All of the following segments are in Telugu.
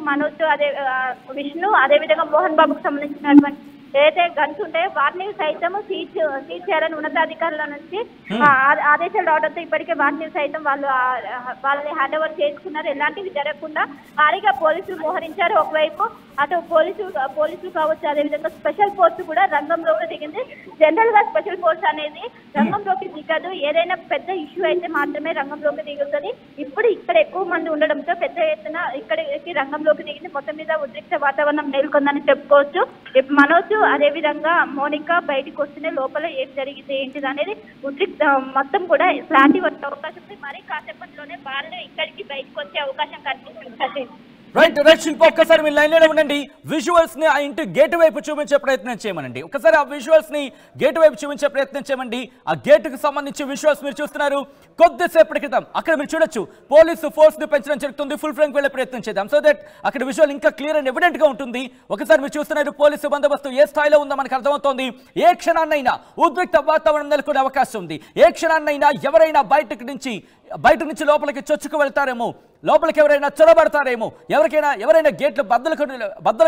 మనోజ్ అదే విష్ణు అదే విధంగా మోహన్ బాబుకు సంబంధించినటువంటి ఏదైతే గన్స్ ఉంటాయో వాటిని సైతం సీజ్ చేయాలని ఉన్నతాధికారుల నుంచి ఆదేశాలు రావడంతో ఇప్పటికే వాటిని సైతం వాళ్ళని హ్యాండ్ ఓవర్ చేసుకున్నారు. ఎలాంటివి జరగకుండా భారీగా పోలీసులు మోహరించారు. ఒకవైపు అటు పోలీసులు కావచ్చు, అదేవిధంగా స్పెషల్ ఫోర్స్ కూడా రంగంలోకి దిగింది. జనరల్ గా స్పెషల్ ఫోర్స్ అనేది రంగంలోకి దిగదు, ఏదైనా పెద్ద ఇష్యూ అయితే మాత్రమే రంగంలోకి దిగుతుంది. ఇప్పుడు ఇక్కడ ఎక్కువ మంది ఉండడంతో పెద్ద ఎత్తున ఇక్కడికి రంగంలోకి దిగింది. మొత్తం మీద ఉద్రిక్త వాతావరణం నెలకొందని చెప్పుకోవచ్చు. మనోజ్ అదే విధంగా మోనికా బయటకు వస్తేనే లోపల ఏం జరిగింది ఏంటిది అనేది ఉద్రిక్త మొత్తం కూడా క్లారిటీ వచ్చే అవకాశం ఉంది. మరి కాసేపట్లోనే వాళ్ళు ఇక్కడికి బయటకు వచ్చే అవకాశం కనిపిస్తుంది. రైట్ శిల్ప, ఒక్కసారి మీ లైన్ లోనే ఉండండి. విజువల్స్ ని ఆ ఇంటి గేట్ వైపు చూపించే ప్రయత్నం చేయమనండి. ఒకసారి ఆ విజువల్స్ ని గేట్ వైపు చూపించే ప్రయత్నం చేయమండి. ఆ గేట్ కు సంబంధించి విజువల్స్ మీరు చూస్తున్నారు. కొద్దిసేపటి క్రితం అక్కడ మీరు చూడొచ్చు పోలీసు ఫోర్స్ ని పెంచడం జరుగుతుంది. ఫుల్ ఫ్లాంక్ వెళ్లే ప్రయత్నం చేద్దాం సో దట్ అక్కడ విజువల్ ఇంకా క్లియర్ అండ్ ఎవిడెంట్ గా ఉంటుంది. ఒకసారి మీరు చూస్తున్నారు పోలీసు బందోబస్తు ఏ స్థాయిలో ఉందో మనకు అర్థమవుతోంది. ఏ క్షణాన్నైనా ఉద్రిక్త వాతావరణం నెలకొనే అవకాశం ఉంది. ఏ క్షణాన్నైనా ఎవరైనా బయట నుంచి లోపలికి చొచ్చుకు వెళ్తారేమో, లోపలికి ఎవరైనా చొరబడతారేమో, ఎవరైనా గేట్లు బద్దలు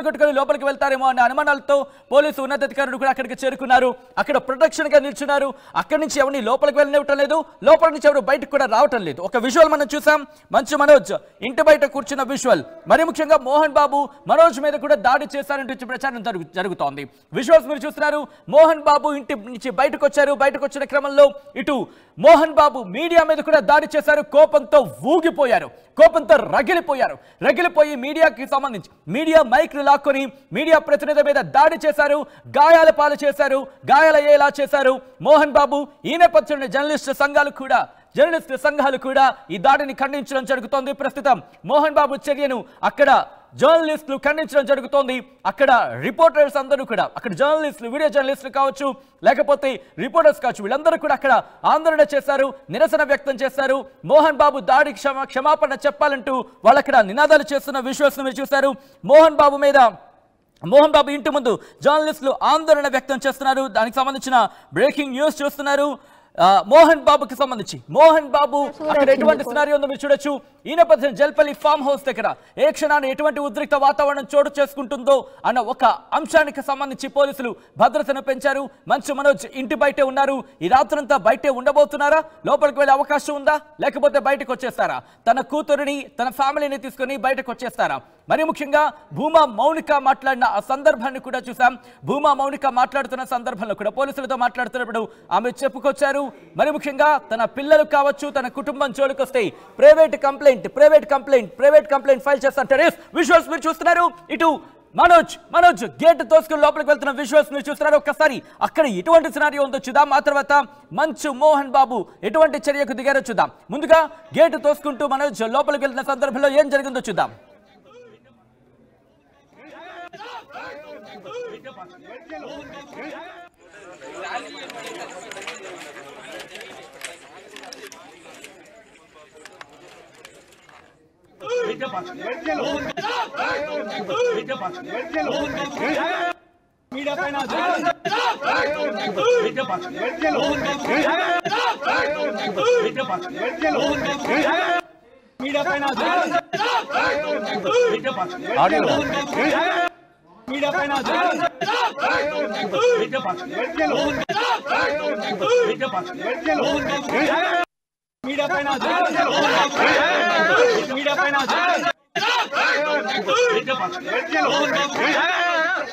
కొట్టుకొని లోపలికి వెళ్తారేమో అనే అనుమానాలతో పోలీసు ఉన్నతాధికారులు కూడా అక్కడికి చేరుకున్నారు. అక్కడ ప్రొటెక్షన్ గా నిల్చున్నారు. అక్కడి నుంచి ఎవరిని లోపలికి వెళ్ళనివ్వటం లేదు, లోపల నుంచి ఎవరు బయటకు కూడా రావటం లేదు. ఒక విజువల్ మనం చూసాం. మంచు మనోజ్ ఇంటి బయట కూర్చున్న విజువల్. మరి ముఖ్యంగా మోహన్ బాబు మనోజ్ మీద కూడా దాడి చేశారంటూ ప్రచారం జరుగుతోంది. విజువల్స్ మీరు చూస్తున్నారు. మోహన్ బాబు ఇంటి నుంచి బయటకు వచ్చారు. బయటకు వచ్చిన క్రమంలో ఇటు మోహన్ బాబు మీడియా మీద కూడా దాడి చేశారు. కోపంతో ఊగిపోయారు, కోపంతో రగిలిపోయి మీడియాకి సంబంధించి మీడియా మైక్ లాక్కొని మీడియా ప్రతినిధి మీద దాడి చేశారు. గాయాల పాలు చేశారు, గాయాలయ్యేలా చేశారు. మోహన్ బాబు ఈ నేపథ్యంలో జర్నలిస్టు సంఘాలు కూడా ఈ దాడిని ఖండించడం జరుగుతోంది. ప్రస్తుతం మోహన్ బాబు చర్యను అక్కడ జర్నలిస్టులు ఖండించడం జరుగుతోంది. అక్కడ రిపోర్టర్స్ అందరూ కూడా, అక్కడ జర్నలిస్టులు, వీడియో జర్నలిస్టులు కావచ్చు, లేకపోతే రిపోర్టర్స్ కావచ్చు, వీళ్ళందరూ కూడా అక్కడ ఆందోళన చేశారు, నిరసన వ్యక్తం చేశారు. మోహన్ బాబు దాడికి క్షమాపణ చెప్పాలంటూ వాళ్ళు అక్కడ నినాదాలు చేస్తున్న విజువల్స్ మీరు చూశారు. మోహన్ బాబు ఇంటి ముందు జర్నలిస్టులు ఆందోళన వ్యక్తం చేస్తున్నారు. దానికి సంబంధించిన బ్రేకింగ్ న్యూస్ చూస్తున్నారు. మోహన్ బాబుకి సంబంధించి మోహన్ బాబు అక్కడ ఎటువంటి సినారియో ఉందో మీరు చూడొచ్చు. ఈ నేపథ్యం జల్పల్లి ఫామ్ హౌస్ దగ్గర ఏ క్షణాన్ని ఎటువంటి ఉద్రిక్త వాతావరణం చోటు చేసుకుంటుందో అన్న ఒక అంశానికి సంబంధించి పోలీసులు భద్రతను పెంచారు. మంచు మనోజ్ ఇంటి బయటే ఉన్నారు. ఈ రాత్రంతా బయటే ఉండబోతున్నారా? లోపలికి వెళ్ళే అవకాశం ఉందా? లేకపోతే బయటకు వచ్చేస్తారా? తన కూతురిని, తన ఫ్యామిలీని తీసుకుని బయటకు వచ్చేస్తారా? మరి ముఖ్యంగా భూమా మౌనిక మాట్లాడిన ఆ సందర్భాన్ని కూడా చూసాం. భూమా మౌనిక మాట్లాడుతున్న సందర్భంలో కూడా పోలీసులతో మాట్లాడుతున్నప్పుడు ఆమె చెప్పుకొచ్చారు. మరి ముఖ్యంగా తన పిల్లలు కావచ్చు, తన కుటుంబం జోలికొస్తే ప్రైవేట్ కంప్లైంట్ ఫైల్ చేస్తారంటారు. విజువల్స్ మీరు చూస్తున్నారు. ఇటు మనోజ్ గేట్ తోసుకుని లోపలికి వెళ్తున్న విజువల్స్ మీరు చూస్తున్నారు. ఒక్కసారి అక్కడ ఎటువంటి సినారియో ఉందో చూద్దాం. ఆ తర్వాత మంచు మోహన్ బాబు ఎటువంటి చర్యకు దిగారో చూద్దాం. ముందుగా గేట్ తోసుకుంటూ మనోజ్ లోపలికి వెళ్తున్న సందర్భంలో ఏం జరిగిందో చూద్దాం.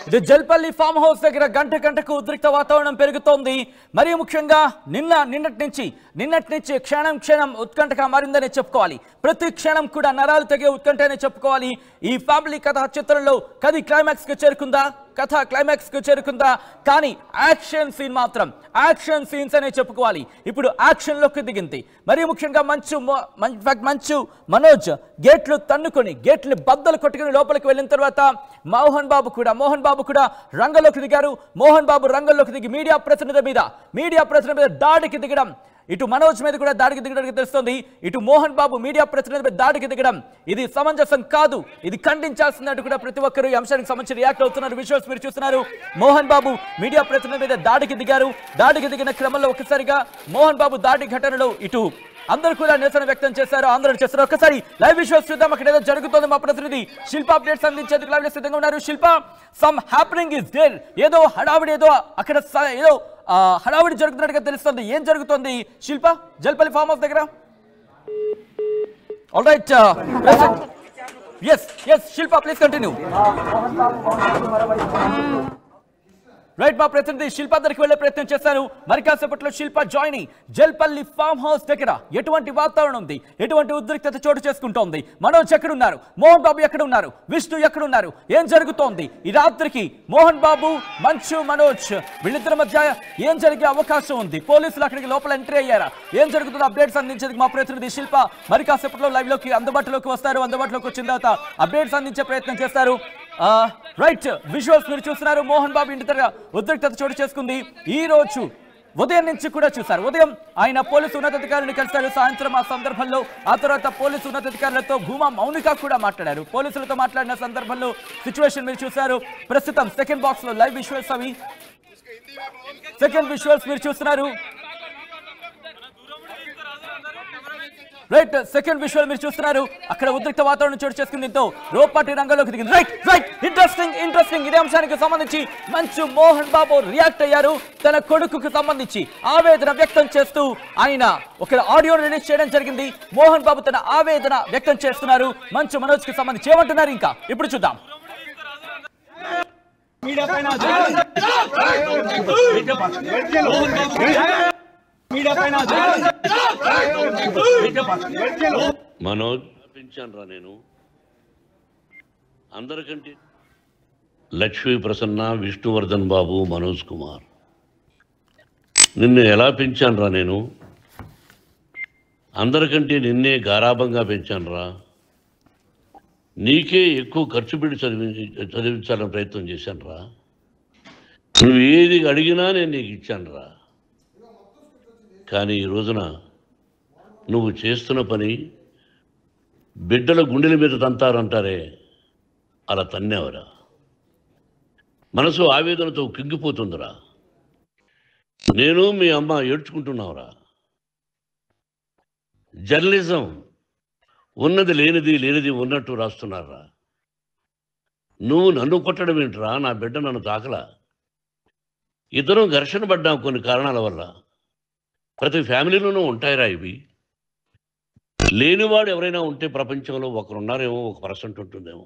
ఇది జల్పల్లి ఫామ్ హౌస్ దగ్గర గంటకు ఉద్రిక్త వాతావరణం పెరుగుతోంది. మరి ముఖ్యంగా నిన్నటి నుంచి క్షణం ఉత్కంఠగా మారిందనే చెప్పుకోవాలి. ప్రతి క్షణం కూడా నరాలు తెగే ఉత్కంఠనే చెప్పుకోవాలి. ఈ ఫ్యామిలీ కథ చిత్రంలో కథ క్లైమాక్స్ కు చేరుకుందా? కానీ యాక్షన్ సీన్ మాత్రం యాక్షన్ సీన్స్ అనే చెప్పుకోవాలి. ఇప్పుడు యాక్షన్ లోకి దిగింది. మరి ముఖ్యంగా మంచు మనోజ్ గేట్లు తన్నుకొని గేట్లు బద్దలు కొట్టుకుని లోపలికి వెళ్ళిన తర్వాత మోహన్ బాబు కూడా రంగంలోకి దిగారు. మోహన్ బాబు రంగంలోకి దిగి మీడియా ప్రతినిధి మీద దాడికి దిగడం, ఇటు మనోజ్ మీద కూడా దాడికి దిగడానికి తెలుస్తోంది. ఇటు మోహన్ బాబు మీడియా ప్రతినిధి మీద దాడికి దిగడం ఇది సమంజసం కాదు, ఇది ఖండించాల్సిందంటూ కూడా ప్రతి ఒక్కరు ఈ అంశానికి సంబంధించి రియాక్ట్ అవుతున్నారు. విజువల్స్ మీరు చూస్తున్నారు. మోహన్ బాబు మీడియా ప్రతినిధి మీద దాడికి దిగారు. దాడికి దిగిన క్రమంలో ఒక్కసారిగా మోహన్ బాబు దాడి ఘటనలో ఇటు అందరూ కూడా నిరసన వ్యక్తం చేశారు, ఆందోళన చేస్తారు. ఒకసారి లైవ్ విజువల్స్ చూద్దాం. అక్కడ ఏదో జరుగుతుంది. మా ప్రతినిధి శిల్ప అప్డేట్స్ అందించేందుకు లైవ్ సిద్ధంగా ఉన్నారు. శిల్ప, సమ్ హ్యాపెనింగ్ ఇస్ దేర్. ఏదో హడావిడి, ఏదో అక్కడ ఏదో హడావిడి జరుగుతున్నట్టుగా తెలుస్తుంది. ఏం జరుగుతుంది శిల్ప జల్పల్లి ఫామ్ హౌస్ దగ్గర? All right, yes Shilpa, please continue. Right, మా ప్రతినిధి శిల్ప దగ్గరికి వెళ్లే ప్రయత్నం చేశారు. మరి కాసేపట్లో శిల్ప జాయినింగ్ జల్పల్లి ఫామ్ హౌస్ దగ్గర ఎటువంటి వాతావరణం ఉంది, ఎటువంటి ఉద్రిక్తత చోటు చేసుకుంటోంది? మనోజ్ ఎక్కడున్నారు, మోహన్ బాబు ఎక్కడున్నారు, విష్ణు ఎక్కడున్నారు, ఏం జరుగుతోంది? ఈ రాత్రికి మోహన్ బాబు, మంచు, మనోజ్ వీళ్ళిద్దరి మధ్య ఏం జరిగే అవకాశం ఉంది? పోలీసులు అక్కడికి లోపల ఎంట్రీ అయ్యారా? ఏం జరుగుతుందో అప్డేట్స్ అందించేందుకు మా ప్రతినిధి శిల్ప మరి కాసేపట్లో లైవ్ లోకి అందుబాటులోకి వస్తారు. అందుబాటులోకి వచ్చిన తర్వాత అప్డేట్స్ అందించే ప్రయత్నం చేస్తారు. రైట్, విజువల్స్ మీరు చూస్తున్నారు. మోహన్ బాబు ఇంటి దగ్గర ఉద్రిక్తత చోటు చేసుకుంది. ఈ రోజు ఉదయం నుంచి కూడా చూశారు. ఉదయం ఆయన పోలీసు ఉన్నతాధికారులను కలిశారు. సాయంత్రం ఆ సందర్భంలో ఆ తర్వాత పోలీసు ఉన్నతాధికారులతో భూమా మౌనిక కూడా మాట్లాడారు. పోలీసులతో మాట్లాడిన సందర్భంలో సిచ్యువేషన్ మీరు చూశారు. ప్రస్తుతం సెకండ్ బాక్స్ లో లైవ్ విజువల్స్, అవి సెకండ్ విజువల్స్ మీరు చూస్తున్నారు. రైట్, సెకండ్ విజువల్ మీరు చూస్తున్నారు. అక్కడ ఉద్రిక్త వాతావరణం చోటు చేసుకుని దీంతో రోపాటి రంగంలోకి దిగింది. రైట్, ఇంట్రెస్టింగ్ ఇదే అంశానికి సంబంధించి మంచు మోహన్ బాబు రియాక్ట్ అయ్యారు. తన కొడుకుకు సంబంధించి ఆవేదన వ్యక్తం చేస్తూ ఆయన ఒక ఆడియో రిలీజ్ చేయడం జరిగింది. మోహన్ బాబు తన ఆవేదన వ్యక్తం చేస్తున్నారు. మంచు మనోజ్ కి సంబంధించి ఏమంటున్నారు ఇంకా ఇప్పుడు చూద్దాం. మనోజ్ పెంచాను రా నేను. అందరికంటే లక్ష్మీ ప్రసన్న, విష్ణువర్ధన్ బాబు, మనోజ్ కుమార్, నిన్ను ఎలా పెంచాను రా నేను? అందరికంటే నిన్నే గారాభంగా పెంచాను రా. నీకే ఎక్కువ ఖర్చు పెట్టి చదివించాలని ప్రయత్నం చేశాను రా. నువ్వు ఏది అడిగినా నేను నీకు ఇచ్చాను రా. కానీ ఈ రోజున నువ్వు చేస్తున్న పని బిడ్డల గుండెల మీద తంతారంటారే, అలా తన్నేవరా. మనసు ఆవేదనతో కింగిపోతుందిరా. నేను మీ అమ్మ ఏడ్చుకుంటున్నావురా. జర్నలిజం ఉన్నది లేనిది, లేనిది ఉన్నట్టు రాస్తున్నారా. నువ్వు నన్ను కొట్టడం ఏంట్రా? నా బిడ్డ నన్ను తాకలా. ఇద్దరం ఘర్షణ పడ్డాం కొన్ని కారణాల వల్ల. ప్రతి ఫ్యామిలీలోనూ ఉంటాయిరా ఇవి. లేనివాడు ఎవరైనా ఉంటే ప్రపంచంలో ఒకరున్నారేమో, 1% ఉంటుందేమో.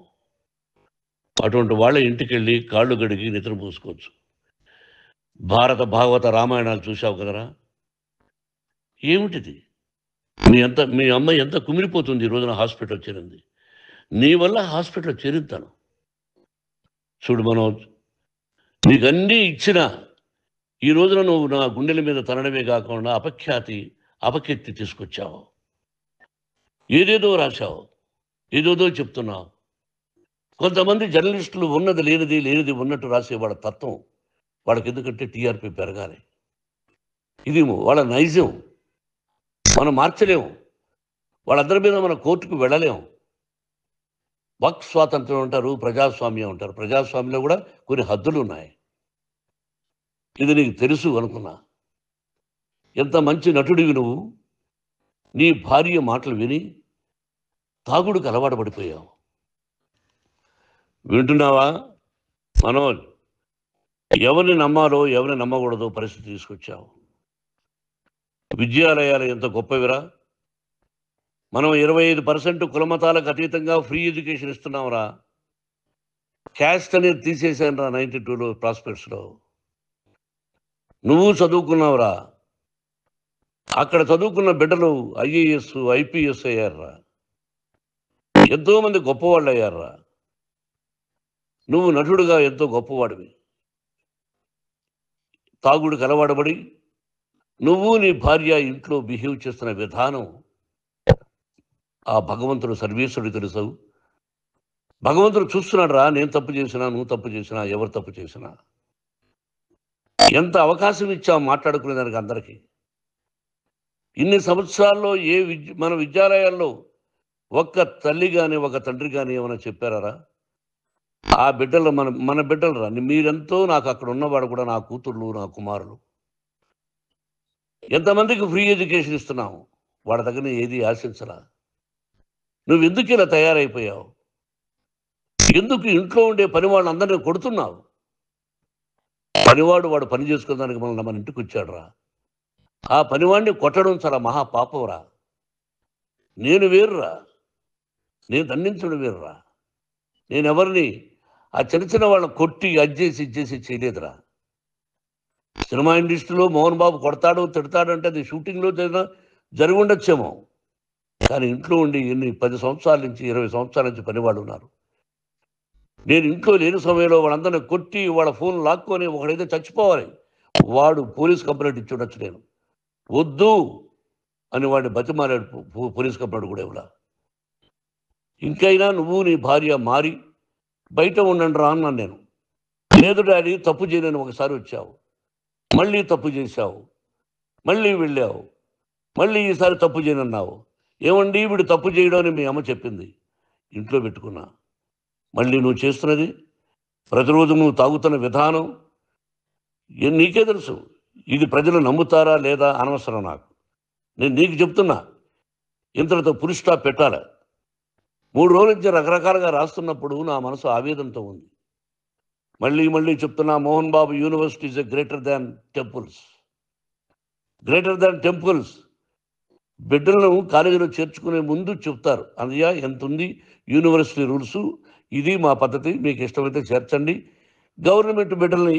అటువంటి వాళ్ళ ఇంటికి వెళ్ళి కాళ్ళు గడిగి నిద్ర పూసుకోవచ్చు. భారత భాగవత రామాయణాలు చూసావు కదరా. ఏమిటిది? మీ అమ్మ ఎంత కుమిలిపోతుంది ఈ రోజున హాస్పిటల్ చేరింది. నీ వల్ల హాస్పిటల్ చేరుతాను. చూడు మనోజ్, నీకు అన్నీ ఇచ్చిన ఈ రోజున నువ్వు నా గుండెల మీద తనడమే కాకుండా అపకీర్తి తీసుకొచ్చావు. ఏదేదో రాశావు, ఏదేదో చెప్తున్నావు. కొంతమంది జర్నలిస్టులు ఉన్నది లేనిది, లేనిది ఉన్నట్టు రాసే వాళ్ళ తత్వం వాళ్ళకి. ఎందుకంటే టీఆర్పీ పెరగాలి. ఇది వాళ్ళ నైజం. మనం మార్చలేము. వాళ్ళందరి మీద మన కోర్టుకు వెళ్ళలేము. వాక్ స్వాతంత్రం అంటారు, ప్రజాస్వామ్యం అంటారు. ప్రజాస్వామ్యంలో కూడా కొన్ని హద్దులు ఉన్నాయి. ఇది నీకు తెలుసు అనుకున్నా. ఎంత మంచి నటుడివి నువ్వు. నీ భార్య మాటలు విని తాగుడుకు అలవాటు పడిపోయావు. వింటున్నావా మనోజ్? ఎవరిని నమ్మాలో ఎవరిని నమ్మకూడదో పరిస్థితి తీసుకొచ్చావు. విద్యాలయాలు ఎంత గొప్పవిరా. మనం 25% కులమతాలకు అతీతంగా ఫ్రీ ఎడ్యుకేషన్ ఇస్తున్నాంరా. క్యాస్ట్ అనేది తీసేసాను రా 92లో ప్రాస్పెక్ట్స్లో. నువ్వు చదువుకున్నావురా. అక్కడ చదువుకున్న బిడ్డలు IAS, IPS అయ్యారా. ఎంతోమంది గొప్పవాళ్ళు అయ్యారా. నువ్వు నటుడుగా ఎంతో గొప్పవాడివి. తాగుడికి అలవాడబడి నువ్వు నీ భార్య ఇంట్లో బిహేవ్ చేస్తున్న విధానం ఆ భగవంతుడు సర్వేశ్వరుడు తెలుసు. భగవంతుడు చూస్తున్నాడు రా. నేను తప్పు చేసినా, నువ్వు తప్పు చేసినా, ఎవరు తప్పు చేసినా. ఎంత అవకాశం ఇచ్చావు మాట్లాడుకునేదానికి అందరికీ. ఇన్ని సంవత్సరాల్లో మన విద్యాలయాల్లో ఒక్క తల్లి కానీ ఒక తండ్రి కానీ ఏమైనా చెప్పారా? ఆ బిడ్డలు మన బిడ్డలు రా. మీరెంతో నాకు అక్కడ ఉన్నవాడు కూడా నా కూతుర్లు, నా కుమారులు. ఎంతమందికి ఫ్రీ ఎడ్యుకేషన్ ఇస్తున్నాము. వాడి దగ్గర ఏది ఆశించరా. నువ్వు ఎందుకు ఇలా తయారైపోయావు? ఎందుకు ఇంట్లో ఉండే పని వాళ్ళందరినీ కొడుతున్నావు? పనివాడు వాడు పని చేసుకునేదానికి మన ఇంటికి వచ్చాడు రా. ఆ పనివాడిని కొట్టడం చాలా మహాపాపంరా. నేను వేరురా, నేను దండించడం వేరురా. నేను ఎవరిని ఆ చిన్న చిన్న వాళ్ళని కొట్టి అజ్జేసి ఇచ్చేసి చేయలేదురా. సినిమా ఇండస్ట్రీలో మోహన్ బాబు కొడతాడు తిడతాడు అంటే అది షూటింగ్లో జరిగి ఉండొచ్చేమో, కానీ ఇంట్లో ఉండి ఎన్ని 10 సంవత్సరాల నుంచి 20 సంవత్సరాల నుంచి పనివాడు ఉన్నారు. నేను ఇంట్లో లేని సమయంలో వాళ్ళందరినీ కొట్టి వాళ్ళ ఫోన్ లాక్కొని ఒకడైతే చచ్చిపోవాలి, వాడు పోలీస్ కంప్లైంట్ ఇచ్చి ఉండొచ్చు. నేను వద్దు అని వాడిని బతిమాలాడు పోలీస్ కంప్లైంట్ కూడా ఇవ్వలా. ఇంకైనా నువ్వు నీ భార్య మారి బయట ఉండండి రా అన్నాను నేను. లేదు డాడీ తప్పు చేయలేని ఒకసారి వచ్చావు, మళ్ళీ తప్పు చేశావు, మళ్ళీ వెళ్ళావు, మళ్ళీ ఈసారి తప్పు చేయనన్నావు. ఏమండి వీడు తప్పు చేయడం అని మీ అమ్మ చెప్పింది, ఇంట్లో పెట్టుకున్నా. మళ్ళీ నువ్వు చేస్తున్నది ప్రతిరోజు నువ్వు తాగుతున్న విధానం నీకే తెలుసు. ఇది ప్రజలు నమ్ముతారా లేదా అనవసరం నాకు. నేను నీకు చెప్తున్నా, ఇంతటితో పులి స్టాప్ పెట్టాలి. 3 రోజుల నుంచి రకరకాలుగా రాస్తున్నప్పుడు నా మనసు ఆవేదనతో ఉంది. మళ్ళీ చెప్తున్నా, Mohan Babu university is greater than temples. Greater than temples. బిడ్డలను కాలేజీలో చేర్చుకునే ముందు చెప్తారు, అన్నయ్య ఎంత ఉంది యూనివర్సిటీ రూల్స్, ఇది మా పద్ధతి, మీకు ఇష్టమైతే చేర్చండి. గవర్నమెంట్ బిడ్డలను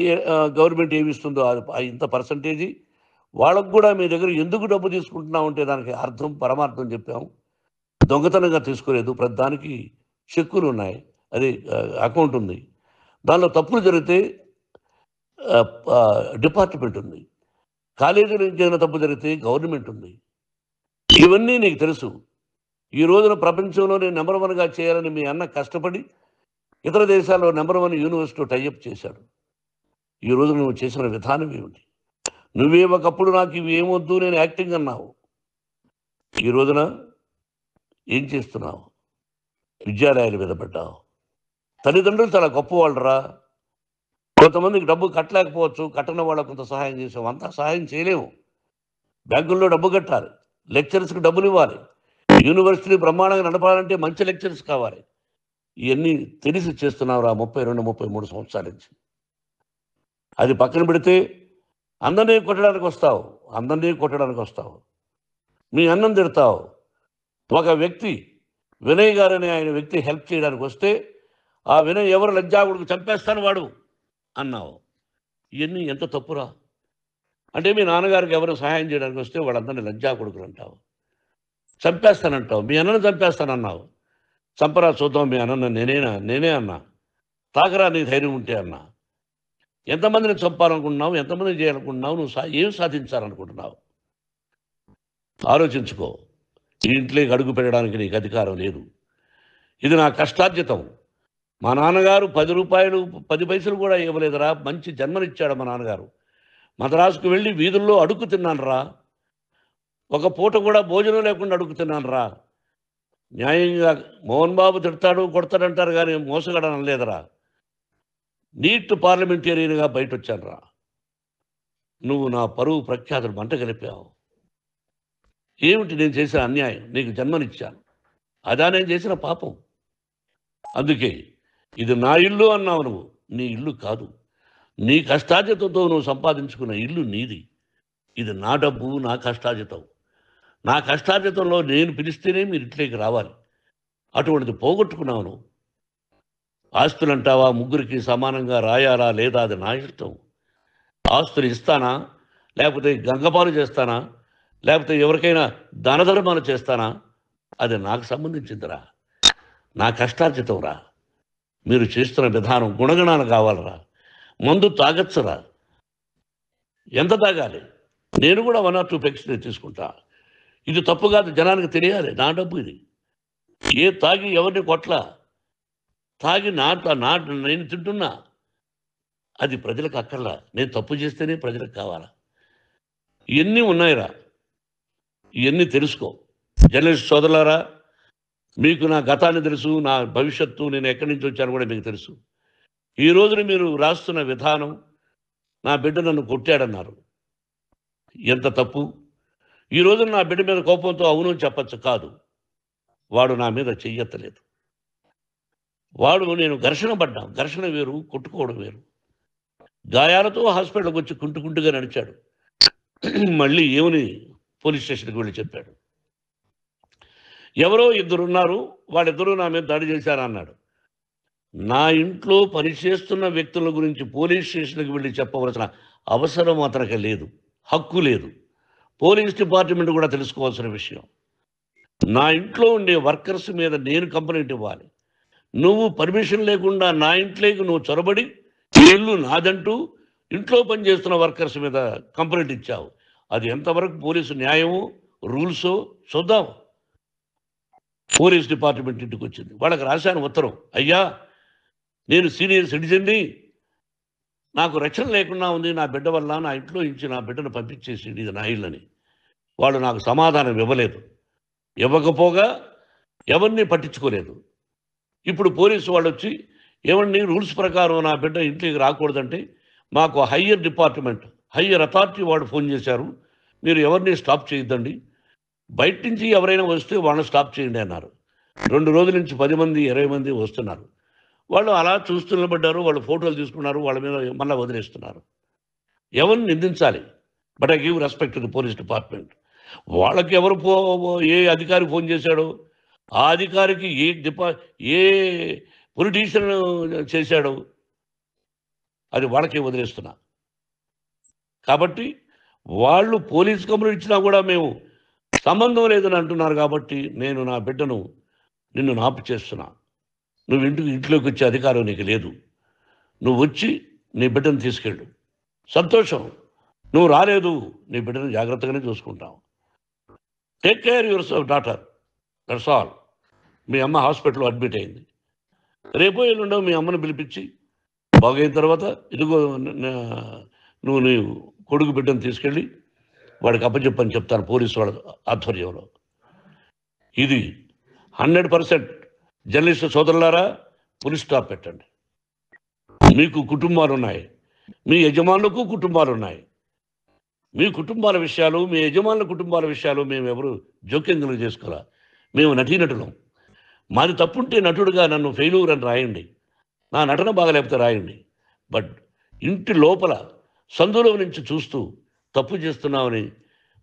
గవర్నమెంట్ ఏమి ఇస్తుందో ఇంత పర్సంటేజీ, వాళ్ళకు కూడా మీ దగ్గర ఎందుకు డబ్బు తీసుకుంటున్నామంటే దానికి అర్థం పరమార్థం చెప్పాము. దొంగతనంగా తీసుకోలేదు, ప్రతి దానికి చెక్కులు ఉన్నాయి, అది అకౌంట్ ఉంది. దానిలో తప్పులు జరిగితే డిపార్ట్మెంట్ ఉంది, కాలేజీలో ఏదైనా తప్పు జరిగితే గవర్నమెంట్ ఉంది. ఇవన్నీ నీకు తెలుసు. ఈ రోజున ప్రపంచంలో నేను నెంబర్ 1గా చేయాలని మీ అన్న కష్టపడి ఇతర దేశాల్లో నెంబర్ 1 యూనివర్సిటీ టైఅప్ చేశాడు. ఈ రోజు నువ్వు చేసిన విధానం ఏమిటి? నువ్వే ఒకప్పుడు నాకు ఇవి ఏమొద్దు నేను యాక్టింగ్ అన్నావు, ఈ రోజున ఏం చేస్తున్నావు? విద్యాలయాల మీద పడ్డావు. తల్లిదండ్రులు చాలా గొప్పవాళ్ళు రా. కొంతమందికి డబ్బు కట్టలేకపోవచ్చు, కట్టని వాళ్ళకు కొంత సహాయం చేసాం, అంతా సహాయం చేయలేము. బ్యాంకుల్లో డబ్బు కట్టాలి, లెక్చరర్స్కి డబ్బులు ఇవ్వాలి, యూనివర్సిటీ బ్రహ్మాండంగా నడపాలంటే మంచి లెక్చరర్స్ కావాలి. ఇవన్నీ తెలిసి చేస్తున్నావు రా 32-33 సంవత్సరాల నుంచి. అది పక్కన పెడితే అందరినీ కొట్టడానికి వస్తావు, మీ అన్నం తిడతావు. ఒక వ్యక్తి వినయ్ గారని ఆయన వ్యక్తి హెల్ప్ చేయడానికి వస్తే ఆ వినయ్ ఎవరు లజ్జాగుడికి చంపేస్తాను వాడు అన్నావు. ఇవన్నీ ఎంత తప్పురా. అంటే మీ నాన్నగారికి ఎవరు సహాయం చేయడానికి వస్తే వాళ్ళందరినీ లజ్జాగుడుకులు అంటావు, చంపేస్తానంటావు. మీ అన్నను చంపేస్తానన్నావు, చంపరా చూద్దాం మీ అన్న నేనే అన్నా. తాకరా నీ ధైర్యం ఉంటే అన్నా. ఎంతమందిని చంపాలనుకుంటున్నావు, ఎంతమందిని చేయాలనుకుంటున్నావు, నువ్వు ఏం సాధించాలనుకుంటున్నావు ఆలోచించుకో. ఈ ఇంట్లోకి అడుగు పెట్టడానికి నీకు అధికారం లేదు. ఇది నా కష్టార్జితం. మా నాన్నగారు 10 రూపాయలు 10 పైసలు కూడా ఇవ్వలేదురా. మంచి జన్మనిచ్చాడు మా నాన్నగారు. మద్రాసుకు వెళ్ళి వీధుల్లో అడుగు తిన్నాను రా. ఒక పూట కూడా భోజనం లేకుండా అడుగు తిన్నాను రా. న్యాయంగా మోహన్ బాబు తిడతాడు కొడతాడంటారు కానీ మోసగాడని అనలేదురా. నీట్ పార్లమెంటేరియన్గా బయట వచ్చాను రా. నువ్వు నా పరువు ప్రఖ్యాతులు మంట కలిపావు. ఏమిటి నేను చేసిన అన్యాయం? నీకు జన్మనిచ్చాను, అదా నేను చేసిన పాపం. అందుకే ఇది నా ఇల్లు అన్నావు. నువ్వు నీ ఇల్లు కాదు, నీ కష్టార్జితంతో నువ్వు సంపాదించుకున్న ఇల్లు నీది. ఇది నా డబ్బు, నా కష్టార్జితం. నా కష్టార్జితంలో నేను పిలిస్తేనే మీరు ఇంట్లోకి రావాలి. అటువంటిది పోగొట్టుకున్నావు నువ్వు. ఆస్తులు అంటావా, 3కి సమానంగా రాయాలా లేదా అది నా ఇష్టం. ఆస్తులు ఇస్తానా, లేకపోతే గంగపాలు చేస్తానా, లేకపోతే ఎవరికైనా దానధర్మాలు చేస్తానా, అది నాకు సంబంధించిందిరా, నా కష్టార్జితం రా. మీరు చేస్తున్న విధానం గుణగణాలు కావాలరా. మందు తాగచ్చురా, ఎంత తాగాలి? నేను కూడా 1 or 2 పెగ్స్ తీసుకుంటా. ఇది తప్పు కాదు, జనానికి తెలియాలి. నా డబ్బు ఇది. తాగి ఎవరిని కొట్లా, తాగి నేను తింటున్నా, అది ప్రజలకు అక్కర్లా. నేను తప్పు చేస్తేనే ప్రజలకు కావాలా. ఇవన్నీ ఉన్నాయిరా, ఇవన్నీ తెలుసుకో. జర్నలిస్ట్ సోదరులారా, మీకు నా గతాన్ని తెలుసు, నా భవిష్యత్తు, నేను ఎక్కడి నుంచి వచ్చాను కూడా మీకు తెలుసు. ఈ రోజున మీరు రాస్తున్న విధానం, నా బిడ్డ నన్ను కొట్టాడన్నారు, ఎంత తప్పు. ఈ రోజు నా బిడ్డ మీద కోపంతో అవును చెప్పచ్చు, కాదు. వాడు నా మీద చెయ్యెత్తలేదు. నేను ఘర్షణ పడ్డాం. ఘర్షణ వేరు, కొట్టుకోవడం వేరు. గాయాలతో హాస్పిటల్కి వచ్చి కుంటుకుంటుగా నడిచాడు. మళ్ళీ ఏమని పోలీస్ స్టేషన్కి వెళ్ళి చెప్పాడు. ఎవరో ఇద్దరున్నారు, వాళ్ళిద్దరూ నా మీద దాడి చేశారన్నాడు. నా ఇంట్లో పనిచేస్తున్న వ్యక్తుల గురించి పోలీస్ స్టేషన్కి వెళ్ళి చెప్పవలసిన అవసరం అతనికి లేదు, హక్కు లేదు. పోలీస్ డిపార్ట్మెంట్ కూడా తెలుసుకోవాల్సిన విషయం. నా ఇంట్లో ఉండే వర్కర్స్ మీద నేను కంప్లైంట్ ఇవ్వాలి. నువ్వు పర్మిషన్ లేకుండా నా ఇంట్లోకి నువ్వు చొరబడి ఇల్లు నాదంటూ ఇంట్లో పనిచేస్తున్న వర్కర్స్ మీద కంప్లైంట్ ఇచ్చావు. అది ఎంతవరకు పోలీసు న్యాయమో రూల్సో చూద్దాం. పోలీస్ డిపార్ట్మెంట్ ఇంటికి వచ్చింది. వాళ్ళకి రాశాను ఉత్తరం, అయ్యా నేను సీనియర్ సిటిజన్ని, నాకు రక్షణ లేకుండా ఉంది, నా బిడ్డ వల్ల నా ఇంట్లో నుంచి నా బిడ్డను పంపించేసి ఇది నా ఇల్లని. వాళ్ళు నాకు సమాధానం ఇవ్వలేదు. ఇవ్వకపోగా ఎవరిని పట్టించుకోలేదు. ఇప్పుడు పోలీసు వాళ్ళు వచ్చి ఏమన్నా రూల్స్ ప్రకారం నా బిడ్డ ఇంట్లోకి రాకూడదంటే మాకు హయ్యర్ డిపార్ట్మెంట్, హయ్యర్ అథారిటీ వాళ్ళు ఫోన్ చేశారు, మీరు ఎవరిని స్టాప్ చేయొద్దండి, బయట నుంచి ఎవరైనా వస్తే వాళ్ళని స్టాప్ చేయండి అన్నారు. 2 రోజుల నుంచి 10 మంది 20 మంది వస్తున్నారు. వాళ్ళు అలా చూస్తూ నిలబడ్డారు. వాళ్ళు ఫోటోలు తీసుకున్నారు, వాళ్ళ మీద మళ్ళీ వదిలేస్తున్నారు. ఎవరిని నిందించాలి? But I give respect to the police department. వాళ్ళకి ఎవరు ఏ అధికారి ఫోన్ చేశాడో, ఆ అధికారికి ఏ పొలిటీషియన్ చేశాడో అది వాళ్ళకే వదిలేస్తున్నా. కాబట్టి వాళ్ళు పోలీస్ కంప్లైంట్ ఇచ్చినా కూడా మేము సంబంధం లేదని అంటున్నారు. కాబట్టి నేను నా బిడ్డను నిన్ను నాపు చేస్తున్నా. నువ్వు ఇంట్లోకి వచ్చే అధికారం నీకు లేదు. నువ్వు వచ్చి నీ బిడ్డను తీసుకెళ్ళు. సంతోషం, నువ్వు రాలేదు, నీ బిడ్డను జాగ్రత్తగానే చూసుకుంటావు. Take care your daughter, that's all. మీ అమ్మ హాస్పిటల్లో అడ్మిట్ అయింది. రేపో ఎల్లుండో మీ అమ్మను పిలిపించి బాగైన తర్వాత ఇదిగో నువ్వు నీ కొడుకు బిడ్డను తీసుకెళ్ళి వాడికి అప్పచెప్పని చెప్తాను పోలీసు వాళ్ళ ఆధ్వర్యంలో. ఇది 100% జర్నలిస్ట్ సోదరులారా, పులి స్టాప్ పెట్టండి. మీకు కుటుంబాలు ఉన్నాయి, మీ యజమానులకు కుటుంబాలు ఉన్నాయి. మీ కుటుంబాల విషయాలు, మీ యజమానుల కుటుంబాల విషయాలు మేము ఎవరు జోక్యం చేసుకోవాలా? మేము నటీనటులం. మాది తప్పుంటే నటుడుగా నన్ను ఫెయిల్యూర్ అని రాయండి, నా నటన బాగలేకపోతే రాయండి. బట్ ఇంటి లోపల సందులో నుంచి చూస్తూ తప్పు చేస్తున్నామని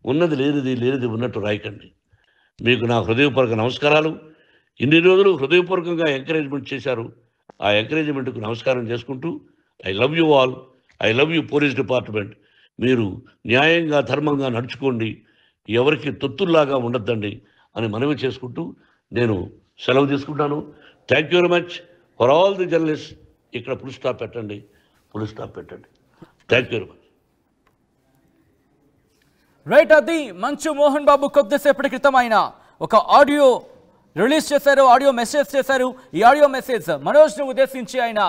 ఉన్నది లేనిది ఉన్నట్టు రాయకండి. మీకు నా హృదయపూర్వక నమస్కారాలు. ఇన్ని రోజులు హృదయపూర్వకంగా ఎంకరేజ్మెంట్ చేశారు. ఆ ఎంకరేజ్మెంట్కు నమస్కారం చేసుకుంటూ I love you all. I love you police department. మీరు న్యాయంగా ధర్మంగా నడుచుకోండి, ఎవరికి తొత్తుల్లాగా ఉండొద్దండి అని మనవి చేసుకుంటూ నేను సెలవు తీసుకుంటాను. Thank you very much for all the journalist. ఇక్కడ పులి స్టాప్ పెట్టండి, పులి స్టాప్ పెట్టండి. Thank you very much. Right, అది మంచు మోహన్ బాబు కొద్దిసేపటి క్రితం ఆయన ఒక ఆడియో రిలీజ్ చేశారు, ఆడియో మెసేజ్ చేశారు. ఈ ఆడియో మెసేజ్ మనోజ్ని ఉద్దేశించి ఆయన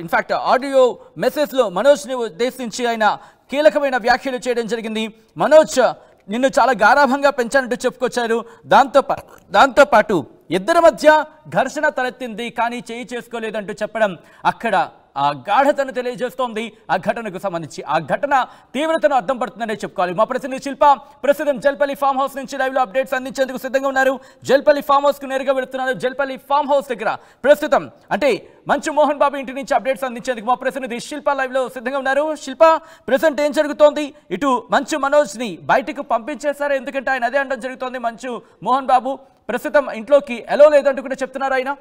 ఇన్ఫాక్ట్ ఆడియో మెసేజ్లో మనోజ్ని ఉద్దేశించి ఆయన కీలకమైన వ్యాఖ్యలు చేయడం జరిగింది. మనోజ్ నిన్ను చాలా గారాభంగా పెంచానంటూ చెప్పుకొచ్చారు. దాంతోపాటు ఇద్దరి మధ్య ఘర్షణ తలెత్తింది కానీ చేయి చేసుకోలేదంటూ చెప్పడం అక్కడ ఆ గాఢతను తెలియజేస్తోంది. ఆ ఘటనకు సంబంధించి ఆ ఘటన తీవ్రతను అర్థం పడుతుందనే చెప్పుకోవాలి. మా ప్రతినిధి శిల్ప ప్రస్తుతం జల్పల్లి ఫామ్ హౌస్ నుంచి లైవ్ లో అప్డేట్స్ అందించేందుకు సిద్ధంగా ఉన్నారు. జల్పల్లి ఫామ్ హౌస్ కు నేరుగా వెళుతున్నారు. జల్పల్లి ఫామ్ హౌస్ దగ్గర ప్రస్తుతం అంటే మంచు మోహన్ బాబు ఇంటి నుంచి అప్డేట్స్ అందించేందుకు మా ప్రతినిధి శిల్ప లైవ్ లో సిద్ధంగా ఉన్నారు. శిల్ప, ప్రెసెంట్ ఏం జరుగుతోంది? ఇటు మంచు మనోజ్ ని బయటకు పంపించేశారు, ఎందుకంటే ఆయన అదే అనడం జరుగుతోంది. మంచు మోహన్ బాబు ప్రస్తుతం ఇంట్లోకి ఎలో లేదంటూ కూడా చెప్తున్నారు ఆయన.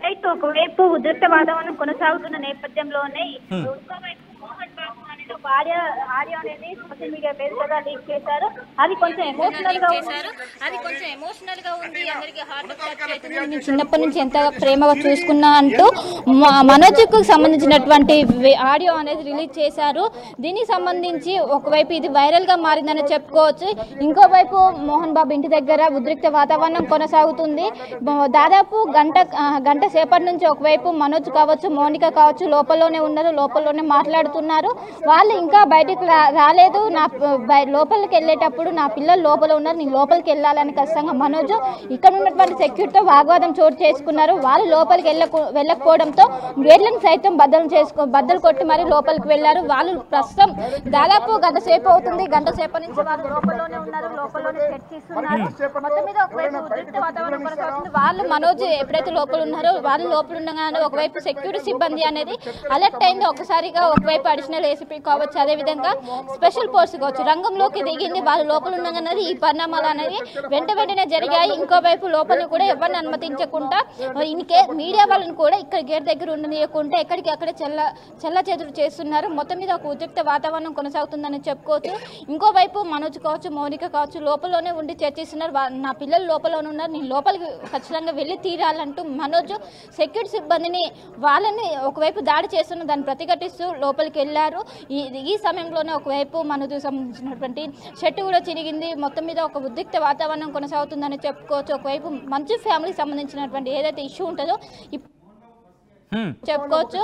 రైట్, ఒకవైపు ఉధృత వాతావరణం కొనసాగుతున్న నేపథ్యంలోనే ఇంకోవైపు మోహన్ బాబు అనేది ఒక ఆడియో అనేది సోషల్ మీడియా పేరుగా లీక్ చేశారు. అది కొంచెం ఎమోషనల్ గా ఉంది. అందరికీ హార్ట్ అటాక్ అవుతుంది. చిన్నప్పటి నుంచి ఎంత ప్రేమగా చూసుకున్నా అంటూ మనోజ్కు సంబంధించినటువంటి ఆడియో అనేది రిలీజ్ చేశారు. దీనికి సంబంధించి ఒకవైపు ఇది వైరల్ గా మారిందని చెప్పుకోవచ్చు. ఇంకోవైపు మోహన్ బాబు ఇంటి దగ్గర ఉద్రిక్త వాతావరణం కొనసాగుతుంది. దాదాపు గంట సేపటి నుంచి ఒకవైపు మనోజ్ కావచ్చు, మౌనిక కావచ్చు లోపలలోనే ఉన్నారు, లోపలలోనే మాట్లాడుతున్నారు. వాళ్ళ వాళ్ళు ఇంకా బయటకు రాలేదు, నా లోపలికి వెళ్ళేటప్పుడు నా పిల్లలు లోపల ఉన్నారు, నేను లోపలికి వెళ్ళాలని ఖచ్చితంగా మనోజ్ ఇక్కడ ఉన్నటువంటి సెక్యూరిటీతో వాగ్వాదం చోటు చేసుకున్నారు. వాళ్ళు లోపలికి వెళ్ళకపోవడంతో గేట్లను సైతం బద్దలు కొట్టి మరి లోపలికి వెళ్ళారు. వాళ్ళు ప్రస్తుతం దాదాపు గంట సేపు అవుతుంది, గంట సేపు నుంచి వాళ్ళు లోపలలోనే ఉన్నారు, లోపలలోనే చర్చిస్తున్నారు. మొత్తం మీద ఒకవైపు ఉద్రిక్త వాతావరణం కొనసాగుతుంది. వాళ్ళు మనోజ్ ఎప్పుడైతే లోపల ఉన్నారో వాళ్ళు లోపల ఉండగానే ఒకవైపు సెక్యూరిటీ సిబ్బంది అనేది అలర్ట్ అయింది. ఒకసారిగా ఒకవైపు అడిషనల్ ఏసీపీ కావచ్చు, అదేవిధంగా స్పెషల్ ఫోర్స్ కావచ్చు రంగంలోకి దిగింది. వాళ్ళు లోపల ఉండగానే ఈ పరిణామాలు అనేది వెంటనే జరిగాయి. ఇంకోవైపు లోపల కూడా ఎవరిని అనుమతించకుండా మీడియా వాళ్ళని కూడా ఇక్కడ గేట్ దగ్గర ఉండనీయకుండా ఎక్కడికి అక్కడ చెల్ల చెదురు చేస్తున్నారు. మొత్తం మీద ఒక ఉద్రిక్త వాతావరణం కొనసాగుతుందని చెప్పుకోవచ్చు. ఇంకోవైపు మనోజ్ కావచ్చు, మౌనిక కావచ్చు లోపలలోనే ఉండి చర్చిస్తున్నారు. నా పిల్లలు లోపలనే ఉన్నారు, నేను లోపలికి ఖచ్చితంగా వెళ్ళి తీరాలంటూ మనోజ్ సెక్యూరిటీ సిబ్బందిని వాళ్ళని ఒకవైపు దాడి చేస్తున్న దాన్ని ప్రతిఘటిస్తూ లోపలికి వెళ్ళారు. ఈ సమయంలోనే ఒకవైపు మనోజ్ సంబంధించినటువంటి షర్టు కూడా చిరిగింది. మొత్తం మీద ఒక ఉద్రిక్త వాతావరణం కొనసాగుతుందని చెప్పుకోవచ్చు. ఒకవైపు మంచు ఫ్యామిలీకి సంబంధించినటువంటి ఏదైతే ఇష్యూ ఉంటుందో చెప్పుకోవచ్చు.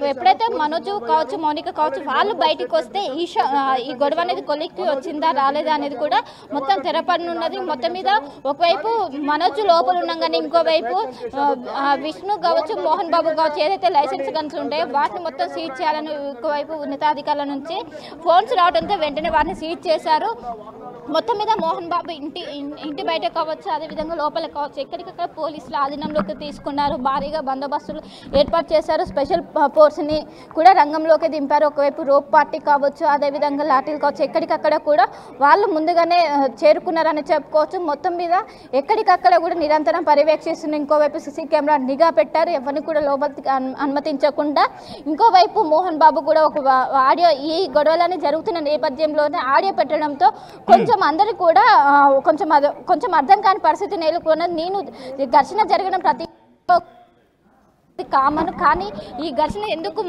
ఎప్పుడైతే మనోజ్ కావచ్చు, మౌనిక కావచ్చు వాళ్ళు బయటికి వస్తే ఈ గొడవ అనేది కొలిక్కి వచ్చిందా రాలేదా అనేది కూడా మొత్తం తెరపడినున్నది. మొత్తం మీద ఒకవైపు మనోజ్ లోపల ఉండగానే ఇంకోవైపు విష్ణు కావచ్చు, మోహన్ బాబు కావచ్చు ఏదైతే లైసెన్స్ గన్స్ ఉంటాయో వాటిని మొత్తం సీజ్ చేయాలని ఇంకోవైపు ఉన్నతాధికారుల నుంచి ఫోన్స్ రావడంతో వెంటనే వాటిని సీజ్ చేశారు. మొత్తం మీద మోహన్ బాబు ఇంటి బయట కావచ్చు, అదేవిధంగా లోపల కావచ్చు ఎక్కడికక్కడ పోలీసుల ఆధీనంలోకి తీసుకున్నారు. భారీగా బందోబస్తులు ఏర్పాటు చేశారు. స్పెషల్ ఫోర్స్ని కూడా రంగంలోకి దింపారు. ఒకవైపు రోప్ పార్టీ కావచ్చు, అదేవిధంగా లాఠీలు కావచ్చు ఎక్కడికక్కడ కూడా వాళ్ళు ముందుగానే చేరుకున్నారని చెప్పుకోవచ్చు. మొత్తం మీద ఎక్కడికక్కడ కూడా నిరంతరం పర్యవేక్షిస్తున్న ఇంకోవైపు సీసీ కెమెరా నిఘా పెట్టారు, ఎవరిని కూడా లోపలికి అనుమతించకుండా. ఇంకోవైపు మోహన్ బాబు కూడా ఒక ఆడియో ఈ గొడవలని జరుగుతున్న నేపథ్యంలోనే ఆడియో పెట్టడంతో కొంచెం అందరికి కూడా కొంచెం అర్థం కాని పరిస్థితి నెలకొన్నది. నేను ఘర్షణ జరిగిన ప్రతి కామన్, కానీ ఈ ఘర్షణ ఎందుకు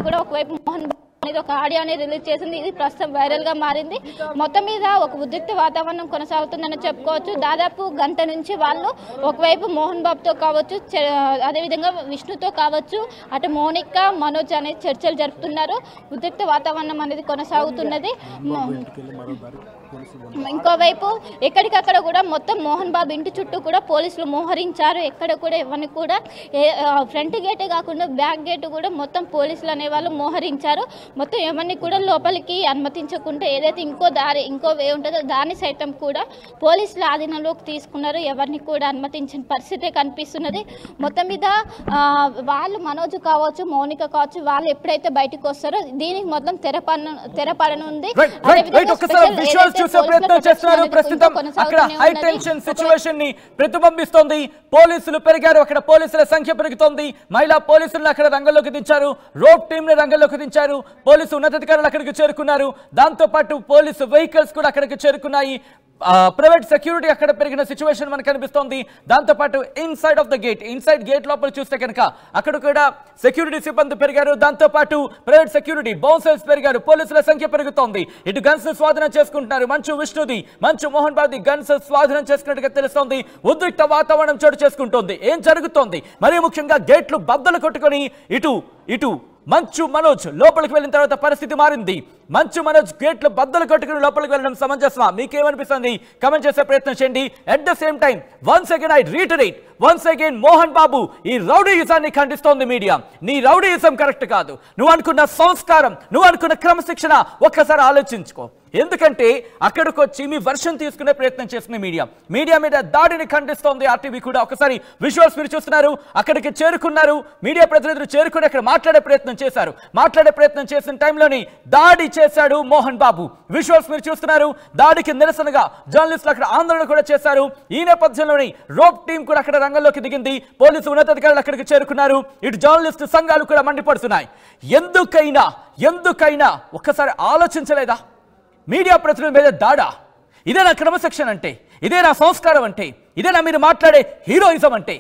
కూడా ఒకవైపు మోహన్ అనేది ఒక ఆడియో అనేది రిలీజ్ చేసింది. ఇది ప్రస్తుతం వైరల్ గా మారింది. మొత్తం మీద ఒక ఉద్రిక్త వాతావరణం కొనసాగుతుందని చెప్పుకోవచ్చు. దాదాపు గంట నుంచి వాళ్ళు ఒకవైపు మోహన్ బాబుతో కావచ్చు, అదేవిధంగా విష్ణుతో కావచ్చు, అటు మౌనిక మనోజ్ అనేది చర్చలు జరుపుతున్నారు. ఉద్రిక్త వాతావరణం అనేది కొనసాగుతున్నది. ఇంకోవైపు ఎక్కడికక్కడ కూడా మొత్తం మోహన్ బాబు ఇంటి చుట్టూ కూడా పోలీసులు మోహరించారు. ఎక్కడ కూడా ఎవరిని కూడా ఫ్రంట్ గేటే కాకుండా బ్యాక్ గేట్ కూడా మొత్తం పోలీసులు అనే వాళ్ళు మోహరించారు. మొత్తం ఎవరిని కూడా లోపలికి అనుమతించకుండా ఏదైతే ఇంకో వే ఉంటుందో దాన్ని సైతం కూడా పోలీసుల ఆధీనంలోకి తీసుకున్నారు. ఎవరిని కూడా అనుమతించిన పరిస్థితే కనిపిస్తున్నది. మొత్తం మీద వాళ్ళు మనోజ్ కావచ్చు, మౌనిక కావచ్చు వాళ్ళు ఎప్పుడైతే బయటకు వస్తారో దీనికి మొత్తం తెరపడనుంది. చూసే ప్రయత్నం చేస్తున్నారు. ప్రస్తుతం అక్కడ హై టెన్షన్ సిచ్యువేషన్ ని ప్రతిబింబిస్తోంది. పోలీసులు పెరిగారు, అక్కడ పోలీసుల సంఖ్య పెరుగుతోంది. మహిళా పోలీసులను అక్కడ రంగంలోకి దించారు, రోప్ టీమ్ ని రంగంలోకి దించారు. పోలీసు ఉన్నతాధికారులు అక్కడికి చేరుకున్నారు. దాంతో పాటు పోలీసు వెహికల్స్ కూడా అక్కడికి చేరుకున్నాయి. ప్రైవేట్ సెక్యూరిటీ అక్కడ పెరిగిన సిచ్యువేషన్ మనకు కనిపిస్తోంది. దాంతోపాటు inside of the gate, inside gate లోపల చూస్తే కనుక అక్కడ కూడా సెక్యూరిటీ సిబ్బంది పెరిగారు. దాంతోపాటు ప్రైవేట్ సెక్యూరిటీ బౌన్సర్స్ పెరిగారు. పోలీసుల సంఖ్య పెరుగుతోంది. ఇటు గన్స్ స్వాధీనం చేసుకుంటున్నారు. మంచు మోహన్ బాబు గన్స్ స్వాధీనం చేసుకున్నట్టుగా తెలుస్తోంది. ఉద్రిక్త వాతావరణం చోటు చేసుకుంటోంది. ఏం జరుగుతోంది? మరీ ముఖ్యంగా గేట్లు బద్దలు కొట్టుకొని ఇటు మంచు మనోజ్ లోపలికి వెళ్ళిన తర్వాత పరిస్థితి మారింది. మంచు మనోజ్ గేట్లు బద్దలు కొట్టుకుని లోపలికి వెళ్ళడం సమంజసమా? మీకేమనిపిస్తుంది? కమెంట్ చేసే ప్రయత్నం చేయండి. At the same time once again I reiterate, once again Mohan Babu ఈ రౌడీయిజాన్ని ఖండిస్తోంది మీడియా. నీ రౌడీయిజం కరెక్ట్ కాదు. నువ్వు అనుకున్న సంస్కారం, నువ్వు అనుకున్న క్రమశిక్షణ ఒక్కసారి ఆలోచించుకో. ఎందుకంటే అక్కడికి వచ్చి మీ వర్షన్ తీసుకునే ప్రయత్నం చేస్తుంది మీడియా మీద దాడిని ఖండిస్తోంది ఆర్టీవీ కూడా. ఒకసారి విజువల్స్ మీరు చూస్తున్నారు. అక్కడికి చేరుకున్నారు మీడియా ప్రతినిధులు, చేరుకుని అక్కడ మాట్లాడే ప్రయత్నం చేసిన టైంలోని దాడి చేశాడు మోహన్ బాబు. విజువల్స్ మీరు చూస్తున్నారు. దాడికి నిరసనగా జర్నలిస్టులు అక్కడ ఆందోళన కూడా చేశారు. ఈ నేపథ్యంలోని రోప్ టీం కూడా అక్కడ రంగంలోకి దిగింది. పోలీసు ఉన్నతాధికారులు అక్కడికి చేరుకున్నారు. ఇటు జర్నలిస్టు సంఘాలు కూడా మండిపడుతున్నాయి. ఎందుకైనా ఒక్కసారి ఆలోచించలేదా? మీడియా ప్రతినిధుల మీద దాడా? ఇదేనా క్రమశిక్షణ అంటే? ఇదేనా సంస్కారం అంటే? ఇదేనా మీరు మాట్లాడే హీరోయిజం అంటే?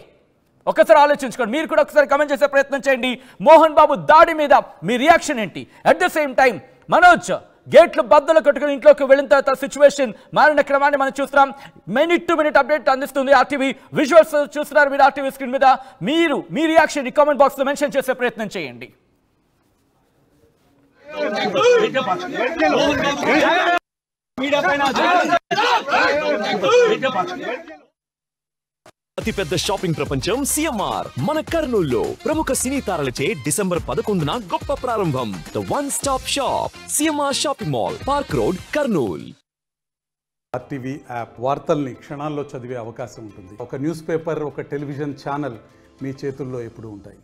ఒక్కసారి ఆలోచించుకోండి. మీరు కూడా ఒకసారి కమెంట్ చేసే ప్రయత్నం చేయండి. మోహన్ బాబు దాడి మీద మీ రియాక్షన్ ఏంటి? At the same time Manoj గేట్లు బద్దలు కొట్టుకుని ఇంట్లోకి వెళ్ళిన తర్వాత సిచ్యువేషన్ మారిన క్రమాన్ని మనం చూస్తున్నాం. మినిట్ టు మినిట్ అప్డేట్ అందిస్తుంది ఆర్టీవీ. విజువల్స్ చూస్తున్నారు మీరు ఆర్టీవీ స్క్రీన్ మీద. మీ రియాక్షన్ కామెంట్ బాక్స్ లో మెన్షన్ చేసే ప్రయత్నం చేయండి. అతిపెద్ద షాపింగ్ ప్రపంచం సిఎంఆర్ మన కర్నూలులో ప్రముఖ సినీ తారలచే డిసెంబర్ 11న గొప్ప ప్రారంభం. The one stop shop CMR shopping mall, park road, Kurnool. RTV app వార్తల్ని క్షణాల్లో చదివే అవకాశం ఉంటుంది. ఒక న్యూస్ పేపర్, ఒక టెలివిజన్ ఛానల్ మీ చేతుల్లో ఎప్పుడూ ఉంటాయి.